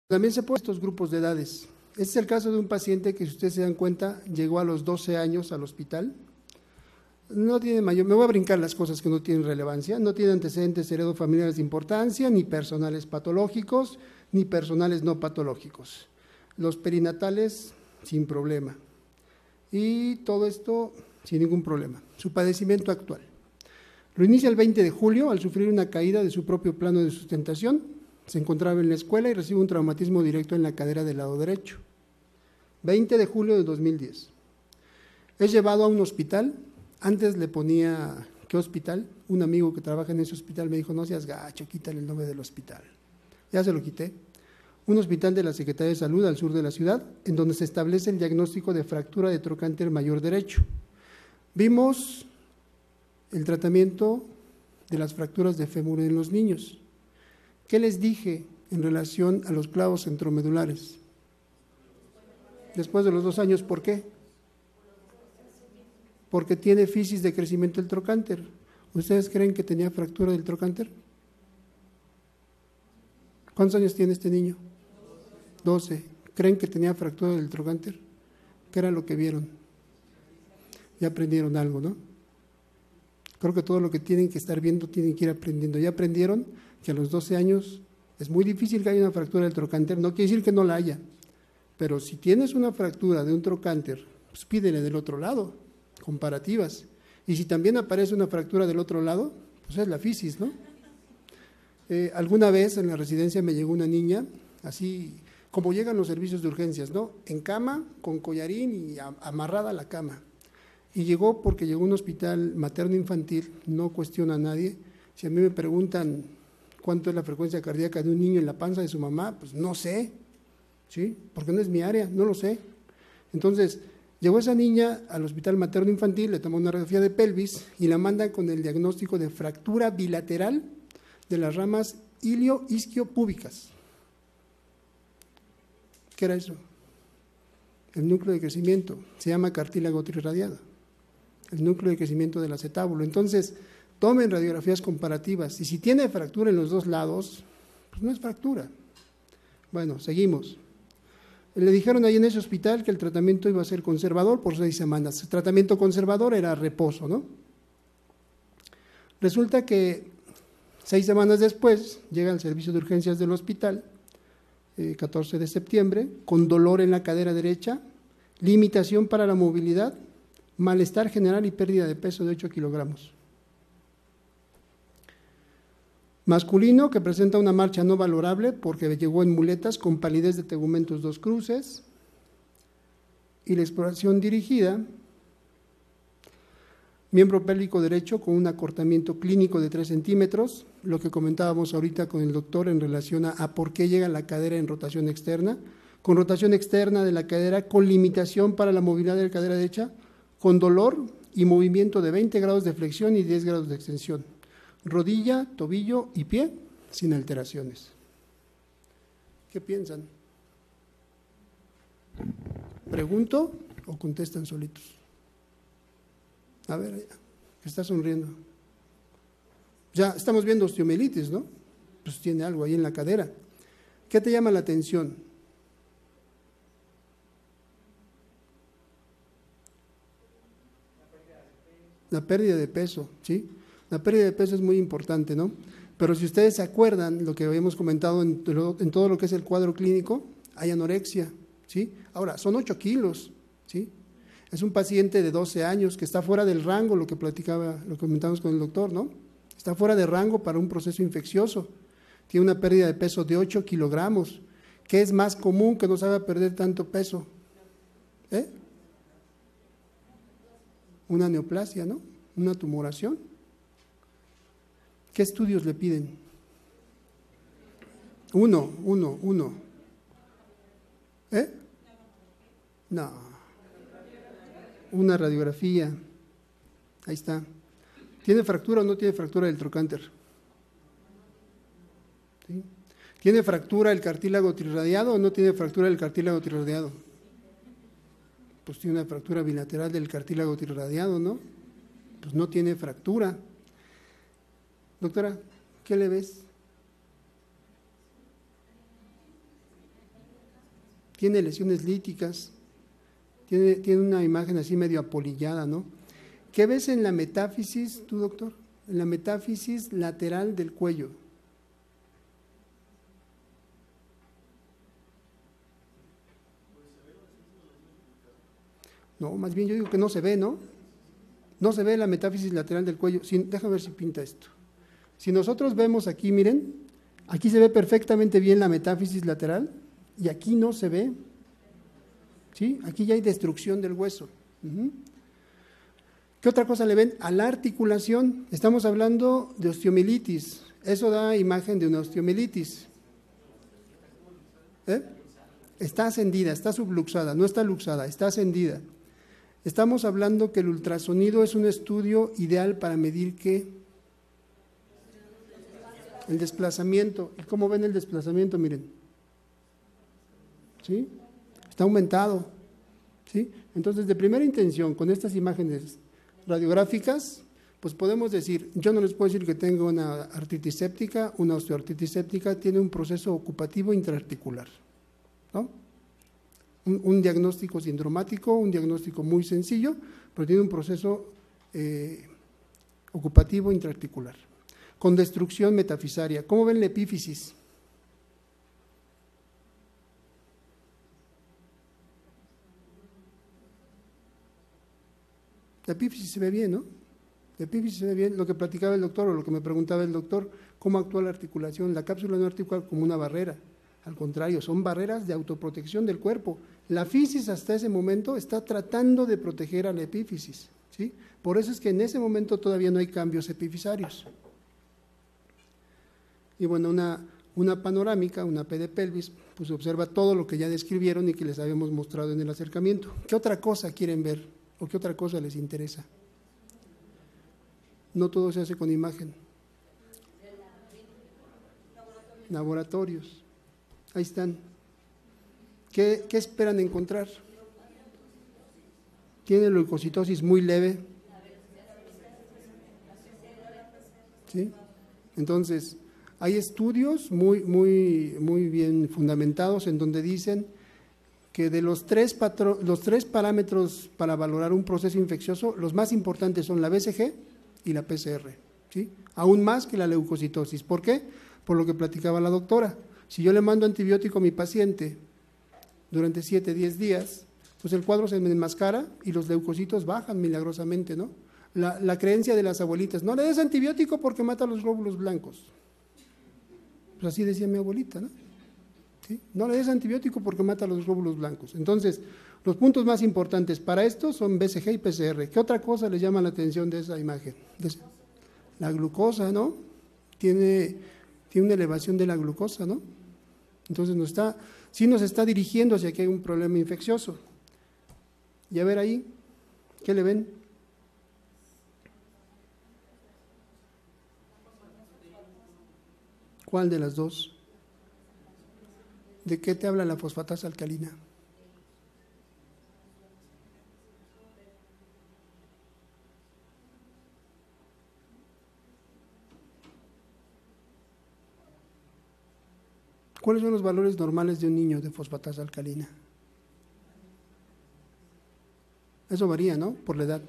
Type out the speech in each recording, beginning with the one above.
También se pueden estos grupos de edades. Este es el caso de un paciente que, si ustedes se dan cuenta, llegó a los 12 años al hospital. No tiene mayor, me voy a brincar las cosas que no tienen relevancia, no tiene antecedentes heredofamiliares de importancia, ni personales patológicos, ni personales no patológicos. Los perinatales sin problema. Y todo esto sin ningún problema. Su padecimiento actual. Lo inicia el 20 de julio al sufrir una caída de su propio plano de sustentación. Se encontraba en la escuela y recibe un traumatismo directo en la cadera del lado derecho. 20 de julio de 2010. Es llevado a un hospital. Antes le ponía, ¿qué hospital? Un amigo que trabaja en ese hospital me dijo, no seas gacho, quítale el nombre del hospital. Ya se lo quité. Un hospital de la Secretaría de Salud al sur de la ciudad, en donde se establece el diagnóstico de fractura de trocánter mayor derecho. Vimos el tratamiento de las fracturas de fémur en los niños. ¿Qué les dije en relación a los clavos centromedulares? Después de los 2 años, ¿por qué? Porque tiene fisis de crecimiento del trocánter. ¿Ustedes creen que tenía fractura del trocánter? ¿Cuántos años tiene este niño? 12. ¿Creen que tenía fractura del trocánter? ¿Qué era lo que vieron? Ya aprendieron algo, ¿no? Creo que todo lo que tienen que estar viendo tienen que ir aprendiendo. Ya aprendieron que a los 12 años es muy difícil que haya una fractura del trocánter. No quiere decir que no la haya, pero si tienes una fractura de un trocánter, pues pídele del otro lado, comparativas. Y si también aparece una fractura del otro lado, pues es la fisis, ¿no? Alguna vez en la residencia me llegó una niña, así como llegan los servicios de urgencias, ¿no? En cama, con collarín y amarrada a la cama. Y llegó porque llegó a un hospital materno-infantil, no cuestiona a nadie. Si a mí me preguntan cuánto es la frecuencia cardíaca de un niño en la panza de su mamá, pues no sé, ¿sí? Porque no es mi área, no lo sé. Entonces, llegó esa niña al hospital materno-infantil, le tomó una radiografía de pelvis y la mandan con el diagnóstico de fractura bilateral de las ramas ilio-isquiopúbicas. ¿Qué era eso? El núcleo de crecimiento, se llama cartílago trirradiado, el núcleo de crecimiento del acetábulo. Entonces, tomen radiografías comparativas y si tiene fractura en los 2 lados, pues no es fractura. Bueno, seguimos. Le dijeron ahí en ese hospital que el tratamiento iba a ser conservador por 6 semanas. El tratamiento conservador era reposo, ¿no? Resulta que 6 semanas después llega al servicio de urgencias del hospital, 14 de septiembre, con dolor en la cadera derecha, limitación para la movilidad, malestar general y pérdida de peso de 8 kilogramos. Masculino que presenta una marcha no valorable porque llegó en muletas con palidez de tegumentos 2 cruces y la exploración dirigida, miembro pélvico derecho con un acortamiento clínico de 3 centímetros, lo que comentábamos ahorita con el doctor en relación a por qué llega la cadera en rotación externa, con rotación externa de la cadera, con limitación para la movilidad de la cadera derecha, con dolor y movimiento de 20 grados de flexión y 10 grados de extensión. Rodilla, tobillo y pie sin alteraciones. ¿Qué piensan? ¿Pregunto o contestan solitos? A ver, que está sonriendo. Ya estamos viendo osteomielitis, ¿no? Pues tiene algo ahí en la cadera. ¿Qué te llama la atención? La pérdida de peso, ¿sí? La pérdida de peso es muy importante, ¿no? Pero si ustedes se acuerdan, lo que habíamos comentado en todo lo que es el cuadro clínico, hay anorexia, ¿sí? Ahora, son 8 kilos, ¿sí? Es un paciente de 12 años que está fuera del rango, lo que comentamos con el doctor, ¿no? Está fuera de rango para un proceso infeccioso. Tiene una pérdida de peso de 8 kilogramos. ¿Qué es más común que nos haga perder tanto peso? Una neoplasia, ¿no? Una tumoración. ¿Qué estudios le piden? Uno. No. Una radiografía. Ahí está. ¿Tiene fractura o no tiene fractura del trocánter? ¿Sí? ¿Tiene fractura el cartílago trirradiado o no tiene fractura del cartílago trirradiado? Pues tiene una fractura bilateral del cartílago trirradiado, ¿no? Pues no tiene fractura. Doctora, ¿qué le ves? tiene lesiones líticas, tiene una imagen así medio apolillada, ¿no? ¿Qué ves en la metáfisis, tú, doctor? En la metáfisis lateral del cuello. No, más bien yo digo que no se ve, ¿no? No se ve la metáfisis lateral del cuello. Déjame ver si pinta esto. Si nosotros vemos aquí, miren, aquí se ve perfectamente bien la metáfisis lateral y aquí no se ve. ¿Sí? Aquí ya hay destrucción del hueso. ¿Qué otra cosa le ven? A la articulación. Estamos hablando de osteomielitis. Eso da imagen de una osteomielitis. Está ascendida, está subluxada, no está luxada, está ascendida. Estamos hablando que el ultrasonido es un estudio ideal para medir ¿qué? El desplazamiento. ¿Y cómo ven el desplazamiento? Miren. ¿Sí? Está aumentado. ¿Sí? Entonces, de primera intención, con estas imágenes radiográficas, pues podemos decir, yo no les puedo decir que tengo una artritis séptica, una osteoartritis séptica, tiene un proceso ocupativo intraarticular, ¿no? Un diagnóstico sindromático, un diagnóstico muy sencillo, pero tiene un proceso ocupativo intraarticular, con destrucción metafisaria. ¿Cómo ven la epífisis? La epífisis se ve bien, ¿no? La epífisis se ve bien, lo que platicaba el doctor o lo que me preguntaba el doctor, ¿cómo actúa la articulación? La cápsula no articular como una barrera, al contrario, son barreras de autoprotección del cuerpo. La fisis hasta ese momento está tratando de proteger a la epífisis, ¿sí? Por eso es que en ese momento todavía no hay cambios epifisarios. Y bueno, una panorámica, una P de pelvis, pues observa todo lo que ya describieron y que les habíamos mostrado en el acercamiento. ¿Qué otra cosa quieren ver o qué otra cosa les interesa? No todo se hace con imagen. Laboratorios. Ahí están. ¿Qué esperan encontrar? Tiene leucocitosis muy leve. ¿Sí? Entonces, hay estudios muy bien fundamentados en donde dicen que de los tres parámetros para valorar un proceso infeccioso, los más importantes son la BCG y la PCR, ¿sí? Aún más que la leucocitosis. ¿Por qué? Por lo que platicaba la doctora. Si yo le mando antibiótico a mi paciente durante 7, 10 días, pues el cuadro se me enmascara y los leucocitos bajan milagrosamente, ¿no? La creencia de las abuelitas, no le des antibiótico porque mata los glóbulos blancos. Pues así decía mi abuelita, ¿no? ¿Sí? No le des antibiótico porque mata los glóbulos blancos. Entonces, los puntos más importantes para esto son BCG y PCR. ¿Qué otra cosa les llama la atención de esa imagen? La glucosa, ¿no? Tiene una elevación de la glucosa, ¿no? Entonces sí nos está dirigiendo hacia que hay un problema infeccioso. Y a ver ahí, ¿qué le ven? ¿Cuál de las dos? ¿De qué te habla la fosfatasa alcalina? ¿Cuáles son los valores normales de un niño de fosfatasa alcalina? Eso varía, ¿no? Por la edad.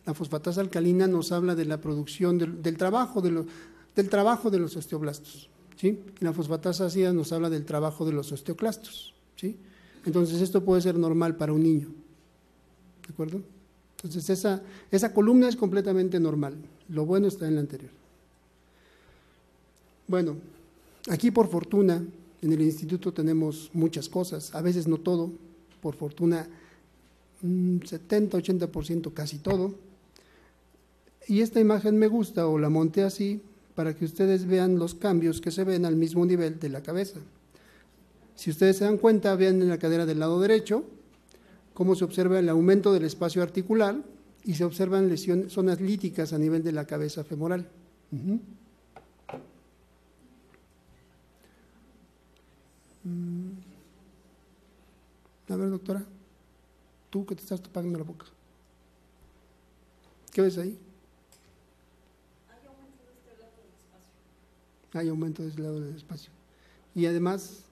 La fosfatasa alcalina nos habla de la producción del trabajo de los osteoblastos, ¿sí? Y la fosfatasa ácida nos habla del trabajo de los osteoclastos, ¿sí? Entonces esto puede ser normal para un niño, ¿de acuerdo? Entonces esa columna es completamente normal. Lo bueno está en la anterior. Bueno, aquí por fortuna en el instituto tenemos muchas cosas, a veces no todo, por fortuna 70, 80% casi todo. Y esta imagen me gusta o la monté así para que ustedes vean los cambios que se ven al mismo nivel de la cabeza. Si ustedes se dan cuenta, vean en la cadera del lado derecho cómo se observa el aumento del espacio articular y se observan zonas líticas a nivel de la cabeza femoral. A ver, doctora, tú que te estás tapando la boca, ¿qué ves ahí? Hay aumento de este lado del espacio. Y además,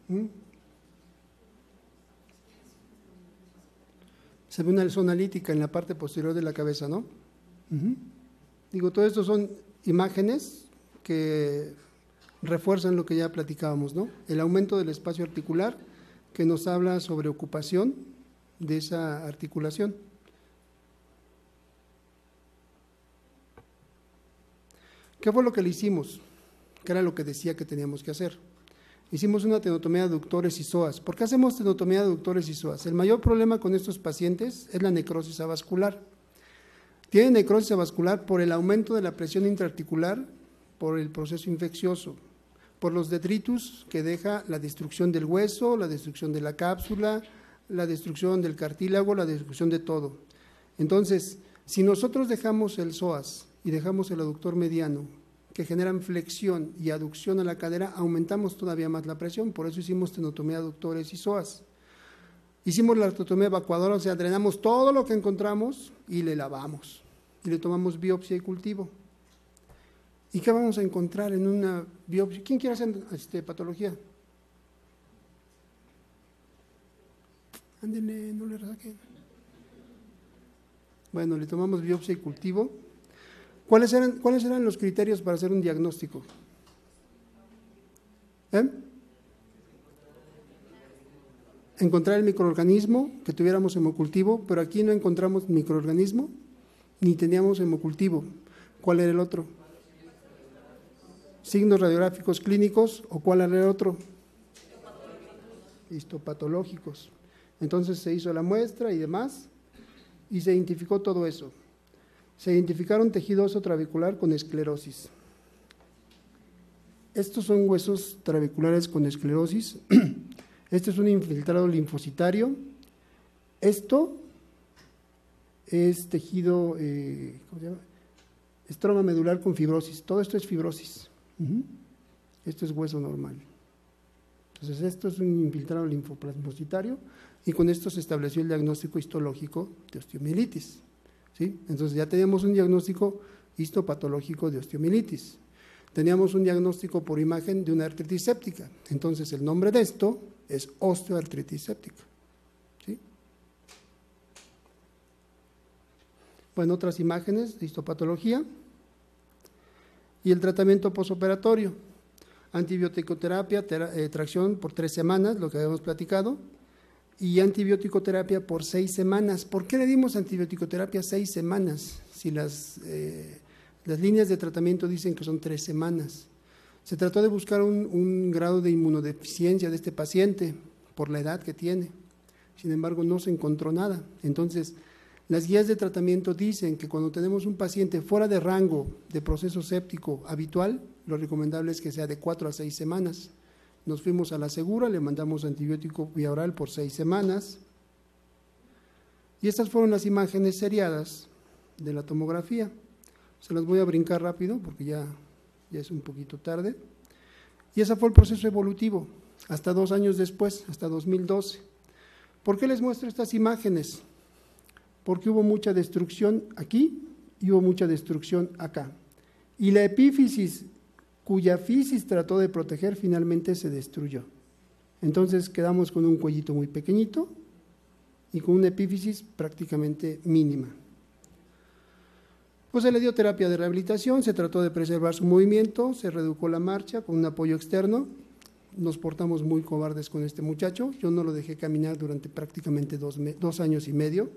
¿Mm? Se ve una zona lítica en la parte posterior de la cabeza, ¿no? Digo, todo esto son imágenes que refuerzan lo que ya platicábamos, ¿no? El aumento del espacio articular que nos habla sobre ocupación de esa articulación. ¿Qué fue lo que le hicimos? ¿Qué era lo que decía que teníamos que hacer? Hicimos una tenotomía de aductores y psoas. ¿Por qué hacemos tenotomía de aductores y psoas? El mayor problema con estos pacientes es la necrosis avascular. Tienen necrosis avascular por el aumento de la presión intraarticular, por el proceso infeccioso, por los detritus que deja la destrucción del hueso, la destrucción de la cápsula, la destrucción del cartílago, la destrucción de todo. Entonces, si nosotros dejamos el psoas y dejamos el aductor mediano, que generan flexión y aducción a la cadera, aumentamos todavía más la presión. Por eso hicimos tenotomía de aductores y psoas. Hicimos la tenotomía evacuadora, o sea, drenamos todo lo que encontramos y le lavamos. Y le tomamos biopsia y cultivo. ¿Y qué vamos a encontrar en una biopsia? ¿Quién quiere hacer patología? Ándele, no le saquen. Bueno, le tomamos biopsia y cultivo. ¿Cuáles eran los criterios para hacer un diagnóstico? Encontrar el microorganismo, que tuviéramos hemocultivo, pero aquí no encontramos microorganismo, ni teníamos hemocultivo. ¿Cuál era el otro? Signos radiográficos clínicos, ¿o cuál era el otro? Histopatológicos. Entonces se hizo la muestra y demás, y se identificó todo eso. Se identificaron tejido óseo trabecular con esclerosis. Estos son huesos trabeculares con esclerosis. Este es un infiltrado linfocitario. Esto es tejido, ¿cómo se llama? Estroma medular con fibrosis. Todo esto es fibrosis. Esto es hueso normal. Entonces, esto es un infiltrado linfoplasmocitario y con esto se estableció el diagnóstico histológico de osteomielitis. ¿Sí? Entonces ya teníamos un diagnóstico histopatológico de osteomielitis. Teníamos un diagnóstico por imagen de una artritis séptica. Entonces el nombre de esto es osteoartritis séptica. ¿Sí? Bueno, otras imágenes de histopatología y el tratamiento posoperatorio. Antibiótico-terapia, tracción por 3 semanas, lo que habíamos platicado, y antibiótico-terapia por 6 semanas. ¿Por qué le dimos antibiótico-terapia 6 semanas? Si las líneas de tratamiento dicen que son 3 semanas. Se trató de buscar un grado de inmunodeficiencia de este paciente por la edad que tiene. Sin embargo, no se encontró nada. Entonces, las guías de tratamiento dicen que cuando tenemos un paciente fuera de rango de proceso séptico habitual, lo recomendable es que sea de 4 a 6 semanas. Nos fuimos a la segura, le mandamos antibiótico vía oral por 6 semanas. Y estas fueron las imágenes seriadas de la tomografía. Se las voy a brincar rápido porque ya es un poquito tarde. Y ese fue el proceso evolutivo, hasta 2 años después, hasta 2012. ¿Por qué les muestro estas imágenes? Porque hubo mucha destrucción aquí y hubo mucha destrucción acá. Y la epífisis, cuya fisis trató de proteger, finalmente se destruyó. Entonces quedamos con un cuellito muy pequeñito y con una epífisis prácticamente mínima. Pues se le dio terapia de rehabilitación, se trató de preservar su movimiento, se redujo la marcha con un apoyo externo. Nos portamos muy cobardes con este muchacho, yo no lo dejé caminar durante prácticamente 2 años y medio.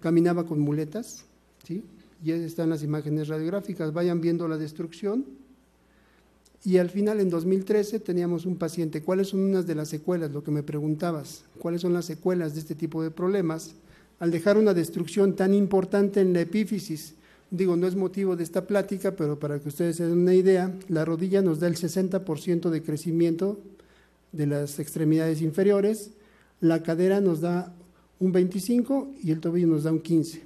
Caminaba con muletas, ¿sí? Y ahí están las imágenes radiográficas, vayan viendo la destrucción. Y al final, en 2013, teníamos un paciente. ¿Cuáles son unas de las secuelas? Lo que me preguntabas, ¿cuáles son las secuelas de este tipo de problemas? Al dejar una destrucción tan importante en la epífisis, digo, no es motivo de esta plática, pero para que ustedes se den una idea, la rodilla nos da el 60% de crecimiento de las extremidades inferiores, la cadera nos da un 25% y el tobillo nos da un 15%.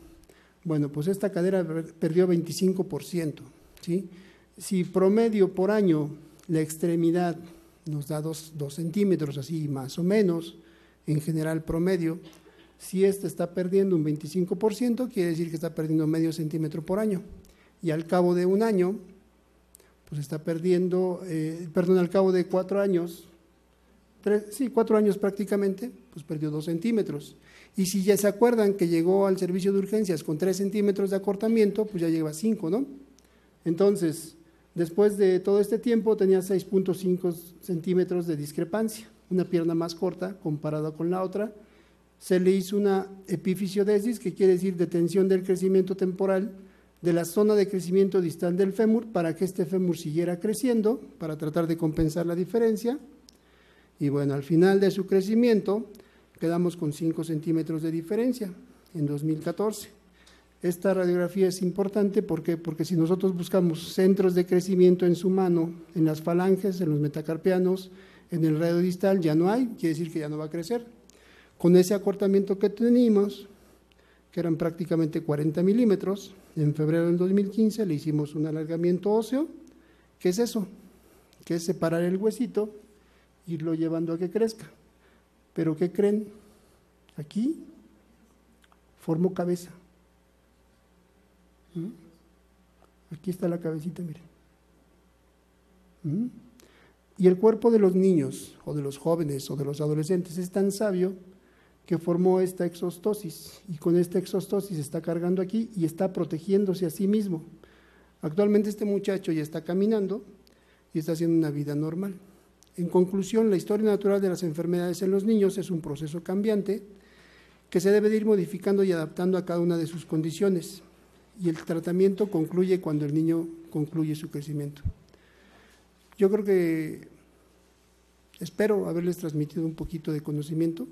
Bueno, pues esta cadera perdió 25%, ¿sí? Si promedio por año la extremidad nos da 2 centímetros, así más o menos, en general promedio, si esta está perdiendo un 25%, quiere decir que está perdiendo medio centímetro por año. Y al cabo de un año, pues está perdiendo, al cabo de 4 años, 4 años prácticamente, pues perdió 2 centímetros. Y si ya se acuerdan que llegó al servicio de urgencias con 3 centímetros de acortamiento, pues ya lleva 5, ¿no? Entonces, después de todo este tiempo tenía 6.5 centímetros de discrepancia, una pierna más corta comparada con la otra. Se le hizo una epifisiodesis, que quiere decir detención del crecimiento temporal de la zona de crecimiento distal del fémur para que este fémur siguiera creciendo, para tratar de compensar la diferencia. Y bueno, al final de su crecimiento quedamos con 5 centímetros de diferencia en 2014. Esta radiografía es importante porque si nosotros buscamos centros de crecimiento en su mano, en las falanges, en los metacarpianos, en el radio distal, ya no hay, quiere decir que ya no va a crecer. Con ese acortamiento que teníamos, que eran prácticamente 40 milímetros, en febrero del 2015 le hicimos un alargamiento óseo. ¿Qué es eso? Que es separar el huesito, irlo llevando a que crezca. Pero ¿qué creen? Aquí formó cabeza. Aquí está la cabecita, miren. Y el cuerpo de los niños, o de los jóvenes, o de los adolescentes es tan sabio que formó esta exostosis, y con esta exostosis está cargando aquí y está protegiéndose a sí mismo. Actualmente este muchacho ya está caminando y está haciendo una vida normal. En conclusión, la historia natural de las enfermedades en los niños es un proceso cambiante que se debe de ir modificando y adaptando a cada una de sus condiciones, y el tratamiento concluye cuando el niño concluye su crecimiento. Yo creo que espero haberles transmitido un poquito de conocimiento,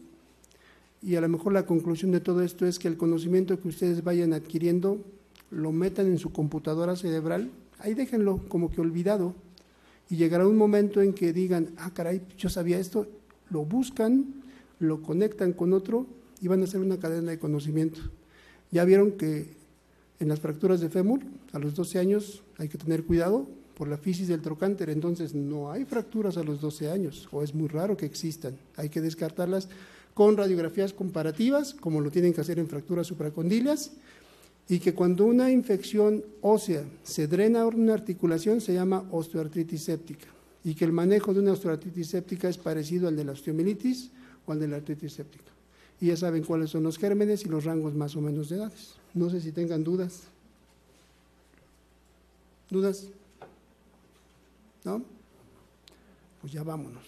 y a lo mejor la conclusión de todo esto es que el conocimiento que ustedes vayan adquiriendo lo metan en su computadora cerebral, ahí déjenlo como que olvidado, y llegará un momento en que digan, ah caray, yo sabía esto, lo buscan, lo conectan con otro y van a hacer una cadena de conocimiento. Ya vieron que en las fracturas de fémur, a los 12 años hay que tener cuidado por la fisis del trocánter, entonces no hay fracturas a los 12 años, o es muy raro que existan, hay que descartarlas con radiografías comparativas, como lo tienen que hacer en fracturas supracondilias, y que cuando una infección ósea se drena una articulación se llama osteoartritis séptica, y que el manejo de una osteoartritis séptica es parecido al de la osteomielitis o al de la artritis séptica. Y ya saben cuáles son los gérmenes y los rangos más o menos de edades. No sé si tengan dudas. ¿Dudas? ¿No? Pues ya vámonos.